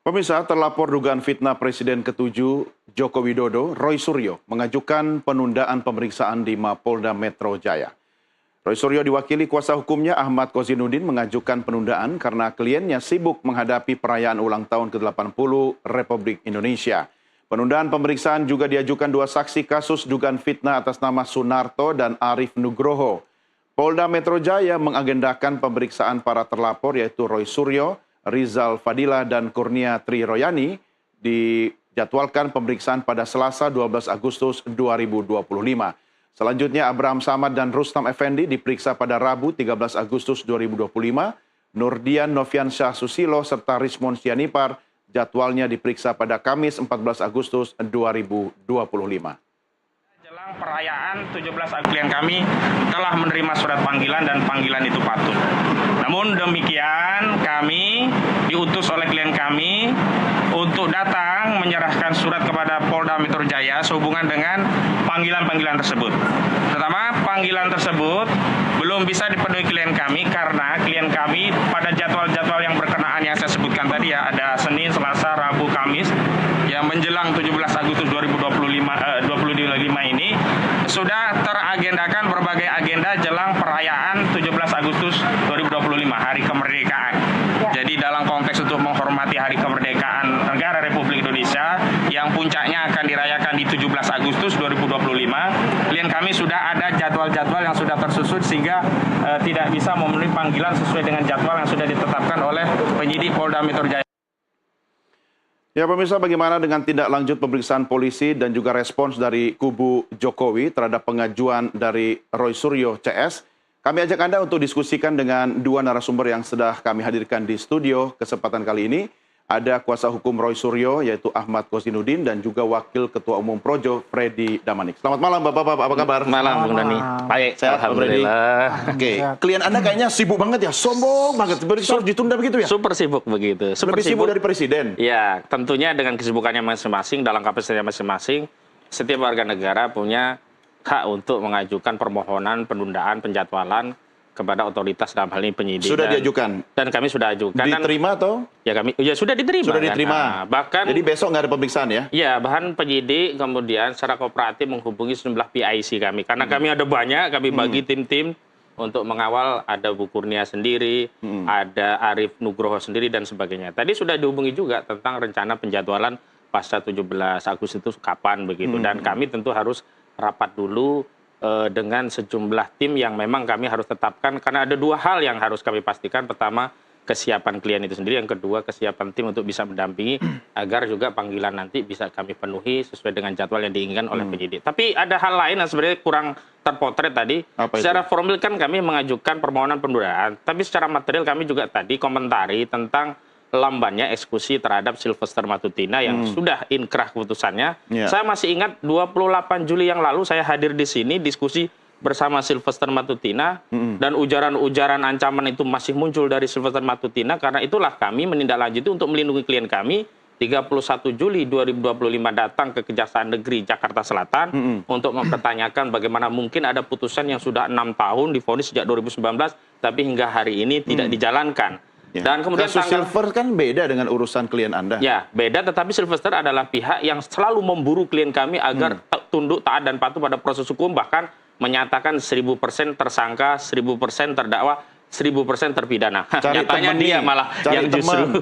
Pemirsa, terlapor dugaan fitnah Presiden ke-7 Joko Widodo, Roy Suryo, mengajukan penundaan pemeriksaan di Mapolda Metro Jaya. Roy Suryo diwakili kuasa hukumnya Ahmad Kozinudin mengajukan penundaan karena kliennya sibuk menghadapi perayaan ulang tahun ke-80 Republik Indonesia. Penundaan pemeriksaan juga diajukan dua saksi kasus dugaan fitnah atas nama Sunarto dan Arif Nugroho. Polda Metro Jaya mengagendakan pemeriksaan para terlapor yaitu Roy Suryo, Rizal Fadila dan Kurnia Tri Royani dijadwalkan pemeriksaan pada Selasa 12 Agustus 2025. Selanjutnya Abraham Samad dan Rustam Effendi diperiksa pada Rabu 13 Agustus 2025. Nurdian Noviansyah Susilo serta Rismon Sianipar jadwalnya diperiksa pada Kamis 14 Agustus 2025. Jelang perayaan 17 Agustus klien kami telah menerima surat panggilan dan panggilan itu patut. Namun demikian kami diutus oleh klien kami untuk datang menyerahkan surat kepada Polda Metro Jaya sehubungan dengan panggilan-panggilan tersebut. Pertama, panggilan tersebut belum bisa dipenuhi klien kami karena klien kami pada jadwal-jadwal yang berkenaan yang saya sebutkan tadi ya, ada Senin, Selasa, Rabu, Kamis yang menjelang 17 Agustus 2025 ini sudah teragendakan berbagai agenda jelang perayaan 17 Agustus 2025 Hari Kemerdekaan. Jadi dalam konteks untuk menghormati Hari Kemerdekaan Negara Republik Indonesia yang puncaknya akan dirayakan di 17 Agustus 2025, klien kami sudah ada jadwal-jadwal yang sudah tersusun sehingga tidak bisa memenuhi panggilan sesuai dengan jadwal yang sudah ditetapkan oleh penyidik Polda Metro Jaya. Ya pemirsa, bagaimana dengan tindak lanjut pemeriksaan polisi dan juga respons dari kubu Jokowi terhadap pengajuan dari Roy Suryo CS? Kami ajak Anda untuk diskusikan dengan dua narasumber yang sudah kami hadirkan di studio kesempatan kali ini. Ada kuasa hukum Roy Suryo yaitu Ahmad Kozinudin dan juga Wakil Ketua Umum Projo Freddy Damanik. Selamat malam Bapak-Bapak, apa kabar? Malam Bung Dani. Baik, sehat alhamdulillah. Oke, klien Anda kayaknya sibuk banget ya, sombong banget. Harus ditunda begitu ya? Super sibuk begitu. Lebih sibuk dari Presiden? Ya, tentunya dengan kesibukannya masing-masing, dalam kapasitasnya masing-masing, setiap warga negara punya hak untuk mengajukan permohonan penundaan penjadwalan kepada otoritas dalam hal ini penyidik. Sudah diajukan? Dan kami sudah ajukan. Diterima atau? Ya kami sudah diterima. Sudah diterima. Kan? Nah, bahkan jadi besok nggak ada pemeriksaan ya? Iya, bahkan penyidik kemudian secara kooperatif menghubungi sejumlah PIC kami. Karena kami ada banyak, kami bagi tim-tim untuk mengawal, ada Bu Kurnia sendiri, ada Arif Nugroho sendiri dan sebagainya. Tadi sudah dihubungi juga tentang rencana penjadwalan pasca 17 Agustus itu kapan begitu. Dan kami tentu harus rapat dulu dengan sejumlah tim yang memang kami harus tetapkan karena ada dua hal yang harus kami pastikan. Pertama, kesiapan klien itu sendiri, yang kedua kesiapan tim untuk bisa mendampingi agar juga panggilan nanti bisa kami penuhi sesuai dengan jadwal yang diinginkan oleh penyidik. Tapi ada hal lain yang sebenarnya kurang terpotret tadi. Secara formal kan kami mengajukan permohonan penundaan, tapi secara material kami juga tadi komentari tentang lambannya eksekusi terhadap Sylvester Matutina yang sudah inkrah keputusannya. Saya masih ingat 28 Juli yang lalu saya hadir di sini diskusi bersama Sylvester Matutina dan ujaran-ujaran ancaman itu masih muncul dari Sylvester Matutina. Karena itulah kami menindaklanjuti untuk melindungi klien kami. 31 Juli 2025 datang ke Kejaksaan Negeri Jakarta Selatan untuk mempertanyakan bagaimana mungkin ada putusan yang sudah 6 tahun divonis sejak 2019 tapi hingga hari ini tidak dijalankan. Dan kemudian kasus Silver kan beda dengan urusan klien Anda. Ya, beda, tetapi Sylvester adalah pihak yang selalu memburu klien kami agar tunduk, taat, dan patuh pada proses hukum, bahkan menyatakan 1000% tersangka, 1000% terdakwa, 1000% terpidana. Nyatanya dia malah yang justru.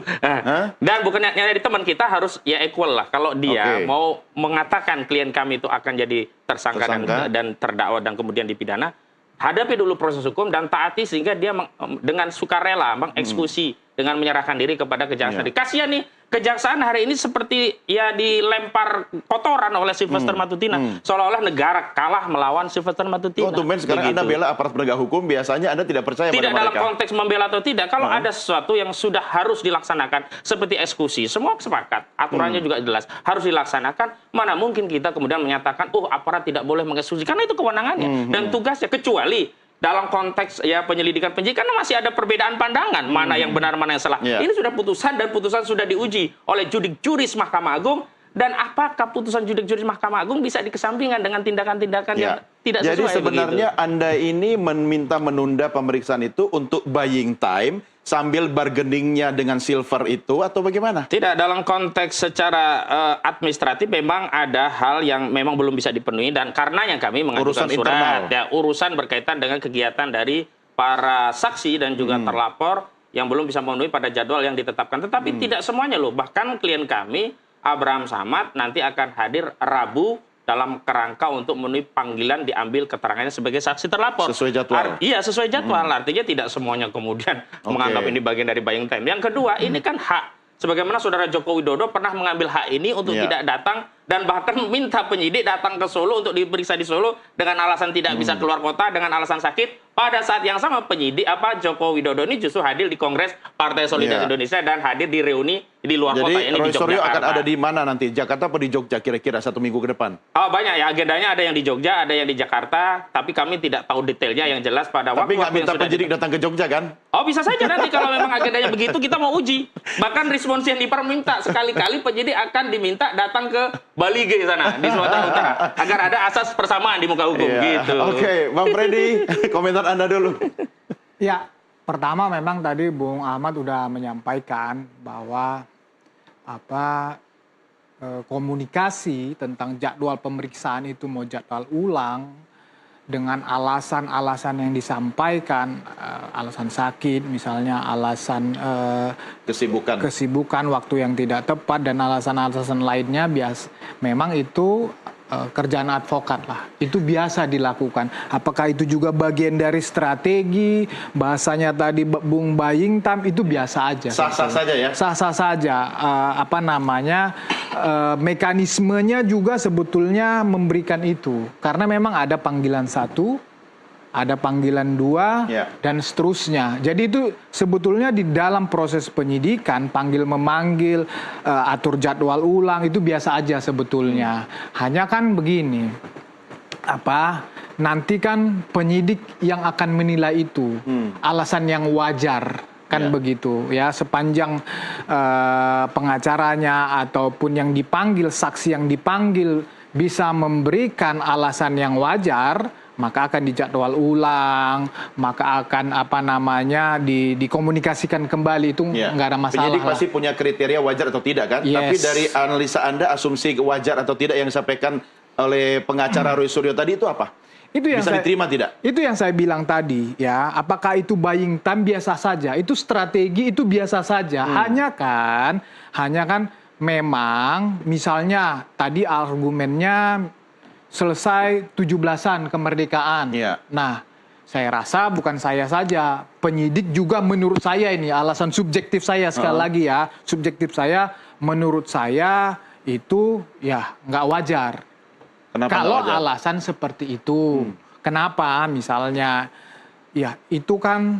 Dan bukannya dari teman, kita harus ya equal lah. Kalau dia mau mengatakan klien kami itu akan jadi tersangka. Dan terdakwa dan kemudian dipidana, hadapi dulu proses hukum dan taati sehingga dia dengan sukarela mengeksekusi dengan menyerahkan diri kepada kejaksaan. Kasihan nih, kejaksaan hari ini seperti ya dilempar kotoran oleh Sylvester Matutina. Seolah-olah negara kalah melawan Sylvester Matutina. Tumben sekarang Anda bela aparat penegak hukum, biasanya Anda tidak percaya pada mereka. Tidak dalam konteks membela atau tidak. Kalau ada sesuatu yang sudah harus dilaksanakan, seperti eksekusi, semua sepakat. Aturannya juga jelas, harus dilaksanakan. Mana mungkin kita kemudian menyatakan, oh aparat tidak boleh mengeksekusi. Karena itu kewenangannya dan tugasnya, kecuali dalam konteks ya penyelidikan penyidikan masih ada perbedaan pandangan mana yang benar mana yang salah. Ini sudah putusan dan putusan sudah diuji oleh juris Mahkamah Agung Dan apakah putusan judik-judik Mahkamah Agung bisa dikesampingkan dengan tindakan-tindakan yang tidak sesuai? Jadi sebenarnya begitu? Anda ini meminta menunda pemeriksaan itu untuk buying time sambil bargainingnya dengan silver itu atau bagaimana? Tidak, dalam konteks secara administratif memang ada hal yang memang belum bisa dipenuhi dan karenanya kami mengajukan Urusan surat. internal. Ya, urusan berkaitan dengan kegiatan dari para saksi dan juga terlapor yang belum bisa memenuhi pada jadwal yang ditetapkan. Tetapi tidak semuanya loh. Bahkan klien kami, Abraham Samad, nanti akan hadir Rabu dalam kerangka untuk memenuhi panggilan diambil keterangannya sebagai saksi terlapor. Sesuai jadwal? Iya, sesuai jadwal. Artinya tidak semuanya kemudian menganggap ini bagian dari buying time. Yang kedua, ini kan hak. Sebagaimana Saudara Joko Widodo pernah mengambil hak ini untuk tidak datang dan bahkan minta penyidik datang ke Solo untuk diperiksa di Solo dengan alasan tidak bisa keluar kota, dengan alasan sakit. Pada saat yang sama penyidik Joko Widodo ini justru hadir di Kongres Partai Solidaritas Indonesia dan hadir di reuni di luar kota ini. Jadi di Roy Suryo Yogyakarta. akan ada di mana nanti? Jakarta atau di Jogja kira-kira 1 minggu ke depan? Oh, banyak ya, agendanya ada yang di Jogja, ada yang di Jakarta, tapi kami tidak tahu detailnya yang jelas pada Tapi nggak waktu minta penyidik datang ke Jogja kan? Oh, bisa saja nanti kalau memang agendanya begitu kita mau uji. Bahkan respons yang diperminta sekali-kali penyidik akan diminta datang ke Bali G sana di Sumatera Utara agar ada asas persamaan di muka hukum gitu. Oke, Bang Freddy, komentar Anda dulu. Ya, pertama memang tadi Bung Ahmad udah menyampaikan bahwa komunikasi tentang jadwal pemeriksaan itu mau jadwal ulang dengan alasan-alasan yang disampaikan, alasan sakit misalnya, alasan kesibukan, waktu yang tidak tepat dan alasan-alasan lainnya memang itu kerjaan advokat lah, itu biasa dilakukan. Apakah itu juga bagian dari strategi, bahasanya tadi Bung buying time, itu biasa aja. Sah-sah saja ya? Sah-sah saja. Mekanismenya juga sebetulnya memberikan itu. Karena memang ada panggilan 1, ada panggilan 2, dan seterusnya. Jadi itu sebetulnya di dalam proses penyidikan, panggil-memanggil, atur jadwal ulang, itu biasa aja sebetulnya. Hanya kan begini, nanti kan penyidik yang akan menilai itu, alasan yang wajar, kan begitu ya, sepanjang pengacaranya ataupun yang dipanggil, saksi yang dipanggil bisa memberikan alasan yang wajar, maka akan dijadwal ulang, maka akan dikomunikasikan kembali, itu nggak ada masalah. Penyidik pasti punya kriteria wajar atau tidak kan? Yes. Tapi dari analisa Anda, asumsi wajar atau tidak yang disampaikan oleh pengacara Roy Suryo tadi itu apa? Itu yang bisa diterima tidak? Itu yang saya bilang tadi ya. Apakah itu buying time? Biasa saja. Itu strategi, itu biasa saja. Hanya kan memang misalnya tadi argumennya selesai 17-an kemerdekaan. Nah, saya rasa bukan saya saja, penyidik juga menurut saya ini alasan subjektif saya sekali lagi ya, subjektif saya, menurut saya itu ya nggak wajar. Kenapa kalau nggak wajar? Alasan seperti itu. Kenapa? Misalnya, ya itu kan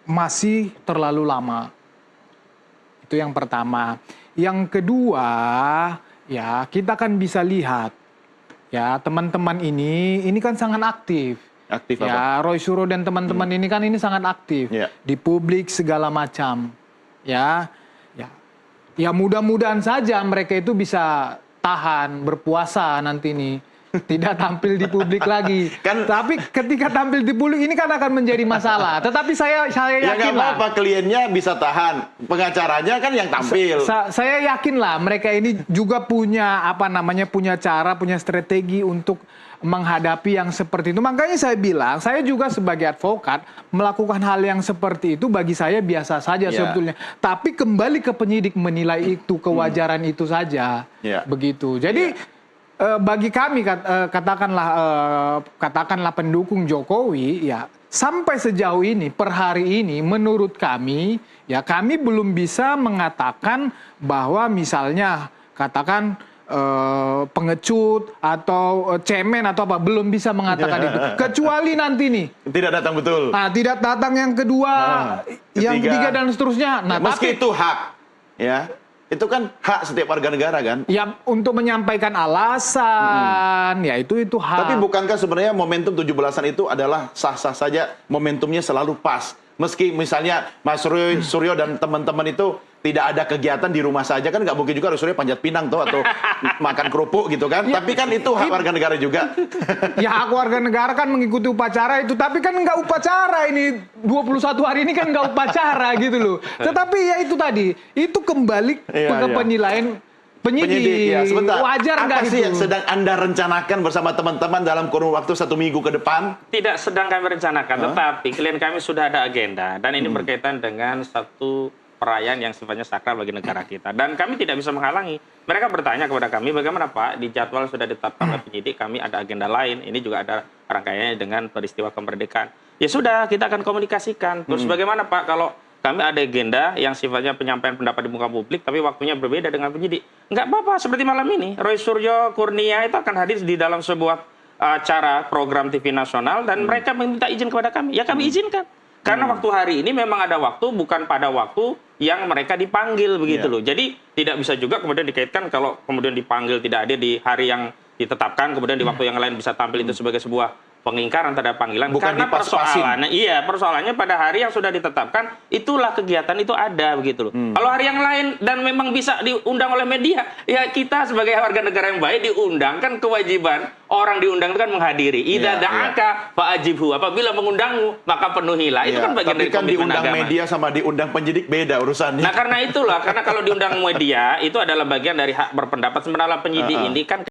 masih terlalu lama. Itu yang pertama. Yang kedua, ya kita kan bisa lihat. Ya, teman-teman ini kan sangat aktif. Aktif ya, apa? Roy Suryo dan teman-teman ini sangat aktif di publik segala macam. Ya, mudah-mudahan saja mereka itu bisa tahan berpuasa nanti nih, tidak tampil di publik lagi. Tapi ketika tampil di publik ini kan akan menjadi masalah. Tetapi saya ya yakin nggak apa-apa, kliennya bisa tahan, pengacaranya kan yang tampil. Saya yakin lah mereka ini juga punya punya cara, punya strategi untuk menghadapi yang seperti itu. Makanya saya bilang, saya juga sebagai advokat melakukan hal yang seperti itu bagi saya biasa saja sebetulnya. Tapi kembali ke penyidik menilai itu, kewajaran itu saja. Begitu. Jadi bagi kami katakanlah pendukung Jokowi, ya sampai sejauh ini, per hari ini, menurut kami, ya kami belum bisa mengatakan bahwa misalnya katakan pengecut atau cemen atau apa, belum bisa mengatakan itu, kecuali nanti nih tidak datang betul. Nah, tidak datang yang kedua, yang ketiga dan seterusnya. Nah, meski itu hak, ya. Itu kan hak setiap warga negara kan? Ya, untuk menyampaikan alasan, ya itu hak. Tapi bukankah sebenarnya momentum 17-an itu adalah sah-sah saja, momentumnya selalu pas. Meski misalnya Mas Roy Suryo dan teman-teman itu tidak ada kegiatan di rumah saja kan nggak mungkin juga Roy Suryo panjat pinang tuh atau makan kerupuk gitu kan. Tapi kan itu hak warga negara juga. Ya hak warga negara kan mengikuti upacara itu, tapi kan nggak upacara ini 21 hari ini kan nggak upacara gitu loh. Tetapi ya itu tadi, itu kembali ke penilaian penyidik. Ya, sebentar. Wajar nggak Apa sih itu? yang sedang Anda rencanakan bersama teman-teman dalam kurun waktu 1 minggu ke depan? Tidak sedang kami rencanakan, tetapi klien kami sudah ada agenda dan ini berkaitan dengan satu perayaan yang sifatnya sakral bagi negara kita dan kami tidak bisa menghalangi. Mereka bertanya kepada kami, bagaimana Pak, di jadwal sudah ditetapkan oleh penyidik, kami ada agenda lain, ini juga ada rangkaiannya dengan peristiwa kemerdekaan. Ya sudah, kita akan komunikasikan. Terus bagaimana Pak kalau kami ada agenda yang sifatnya penyampaian pendapat di muka publik, tapi waktunya berbeda dengan penyidik. Nggak apa-apa, seperti malam ini, Roy Suryo Kurnia itu akan hadir di dalam sebuah acara program TV nasional dan mereka meminta izin kepada kami. Ya kami izinkan. Karena waktu hari ini memang ada waktu, bukan pada waktu yang mereka dipanggil begitu loh. Jadi tidak bisa juga kemudian dikaitkan kalau kemudian dipanggil tidak hadir di hari yang ditetapkan, kemudian di waktu yang lain bisa tampil itu sebagai sebuah pengingkaran terhadap panggilan. Bukan Karena persoalannya pada hari yang sudah ditetapkan itulah kegiatan itu ada begitu loh. Kalau hari yang lain dan memang bisa diundang oleh media, ya kita sebagai warga negara yang baik diundang, kan kewajiban orang diundang itu kan menghadiri. Idza da'aka fa'ajibhu, apabila mengundangmu maka penuhilah. Itu kan bagian dari tapi kan komitmen diundang agama. media sama diundang penyidik beda urusannya. Nah karena itulah, karena kalau diundang media itu adalah bagian dari hak berpendapat. Sebenarnya penyidik ini kan